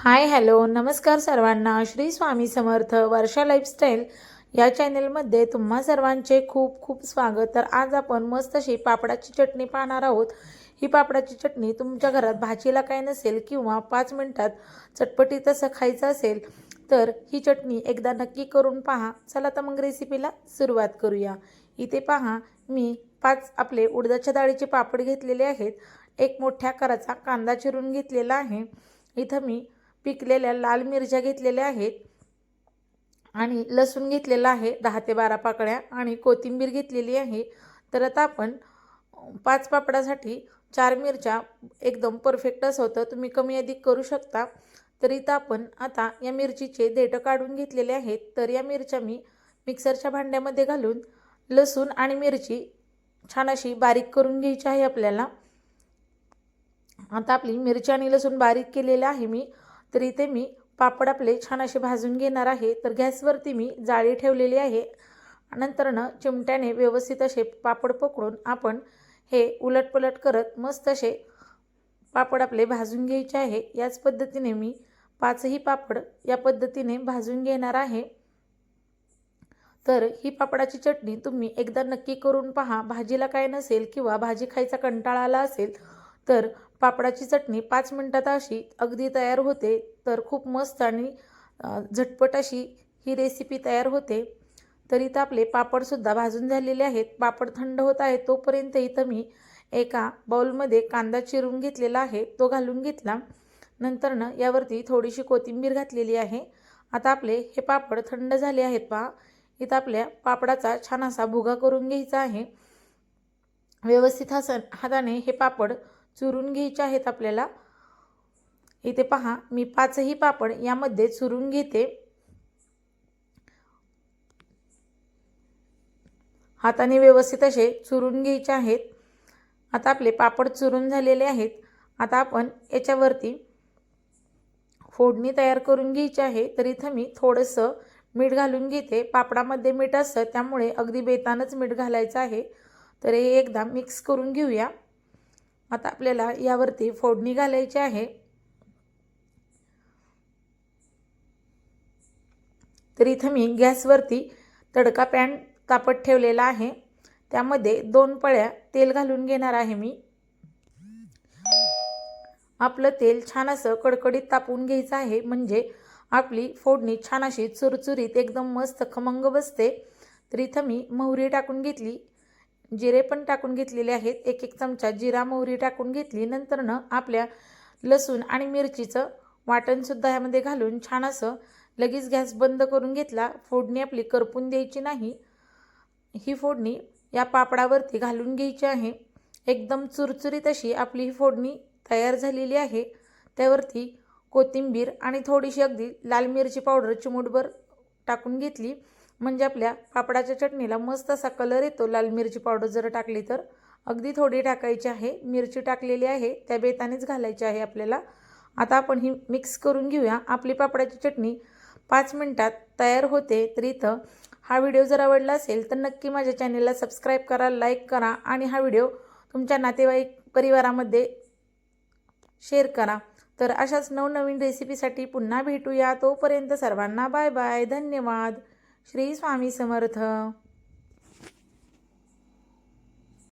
Hi hello नमस्कार सर्वांना. श्री स्वामी समर्थ. वर्षा lifestyle या चॅनलमध्ये तुम्हा सर्वांचे खूप खूप स्वागत. तर आज आपण मस्त अशी पापडाची चटणी पाहणार आहोत. ही पापडाची चटणी तुमच्या घरात भाजीला काय नसेल किंवा 5 मिनिटात चटपटीत असं खायचं असेल तर ही चटणी एकदा नक्की करून पहा. चला तर मग रेसिपीला सुरुवात करूया. इथे पहा, मी 5 आपले उडदाच्या डाळीचे पापड घेतलेले आहेत. एक मोठ्या आकाराचा कांदा चिरून घेतलेला आहे. इथं मी पिकलेल्या लाल मिरच्या घेतलेल्या आहेत आणि लसूण घेतलेला आहे 10 ते 12 पाकळ्या आणि कोथिंबीर घेतलेली आहे. तर आता आपण 5 पापडासाठी 4 मिरच्या एकदम परफेक्ट असं होतं. तुम्ही कमी अधिक करू शकता. तर इथं आपण आता या मिरचीचे देठं काढून घेतलेले आहेत. तर या मिरच्या मी मिक्सरच्या भांड्यामध्ये घालून लसूण आणि मिरची छान अशी बारीक करून घ्यायची आहे आपल्याला. आता आपली मिरची आणि लसूण बारीक केलेलं आहे मी. तर इथे मी पापड आपले छान असे भाजून घेणार आहे. तर गॅसवरती मी जाळी ठेवलेली आहे. नंतरनं चिमट्याने व्यवस्थित असे पापड पकडून आपण हे उलटपलट करत मस्त असे पापड आपले भाजून घ्यायचे आहे. याच पद्धतीने मी 5ही पापड या पद्धतीने भाजून घेणार आहे. तर ही पापडाची चटणी तुम्ही एकदा नक्की करून पहा. भाजीला काय नसेल किंवा भाजी खायचा कंटाळा आला असेल तर पापडाची चटणी 5 मिनिटात अशी अगदी तयार होते. तर खूप मस्त आणि झटपट अशी ही रेसिपी तयार होते. तर इथं आपले पापडसुद्धा भाजून झालेले आहेत. पापड थंड होत आहे तोपर्यंत इथं मी एका बाउलमध्ये कांदा चिरून घेतलेला आहे, तो घालून घेतला. नंतरनं यावरती थोडीशी कोथिंबीर घातलेली आहे. आता आपले हे पापड थंड झाले आहेत पहा. इथं आपल्या पापडाचा छान असा भुगा करून घ्यायचा आहे. व्यवस्थित हाताने हे पापड चुरून घ्यायचे आहेत आपल्याला. इथे पहा, मी 5ही पापड यामध्ये चुरून घेते. हाताने व्यवस्थित असे चुरून घ्यायचे आहेत. आता आपले पापड चुरून झालेले आहेत. आता आपण याच्यावरती फोडणी तयार करून घ्यायची आहे. तर इथं मी थोडंसं मीठ घालून घेते. पापडामध्ये मीठ असतं त्यामुळे अगदी बेतानच मीठ घालायचं आहे. तर हे एकदा मिक्स करून घेऊया. आता आपल्याला यावरती फोडणी घालायची आहे. तर इथं मी गॅसवरती तडका पॅन तापत ठेवलेला आहे. त्यामध्ये 2 पळ्या तेल घालून घेणार आहे मी. आपलं तेल छान असं कडकडीत तापवून घ्यायचं आहे, म्हणजे आपली फोडणी छान अशी चुरचुरीत एकदम मस्त खमंग बसते. तर इथं मी मोहरी टाकून घेतली, जिरे पण टाकून घेतलेले आहेत. 1-1 चमचा जिरा मोहरी टाकून घेतली. नंतरनं आपल्या लसूण आणि मिरचीचं वाटणसुद्धा यामध्ये घालून छान असं लगेच गॅस बंद करून घेतला. फोडणी आपली करपून द्यायची नाही. ही फोडणी या पापडावरती घालून घ्यायची आहे. एकदम चुरचुरीत अशी आपली ही फोडणी तयार झालेली आहे. त्यावरती कोथिंबीर आणि थोडीशी अगदी लाल मिरची पावडर चिमूटभर टाकून घेतली, म्हणजे आपल्या पापडाच्या चटणीला मस्त असा कलर येतो. लाल मिरची पावडर जर टाकली तर अगदी थोडी टाकायची आहे. मिरची टाकलेली आहे त्या बेतानेच घालायची आहे आपल्याला. आता आपण ही मिक्स करून घेऊया. आपली पापडाची चटणी 5 मिनिटात तयार होते. तर इथं हा व्हिडिओ जर आवडला असेल तर नक्की माझ्या चॅनलला सबस्क्राईब करा, लाईक करा आणि हा व्हिडिओ तुमच्या नातेवाईक परिवारामध्ये शेअर करा. तर अशाच नवनवीन रेसिपीसाठी पुन्हा भेटूया. तोपर्यंत सर्वांना बाय बाय. धन्यवाद. श्री स्वामी समर्थ.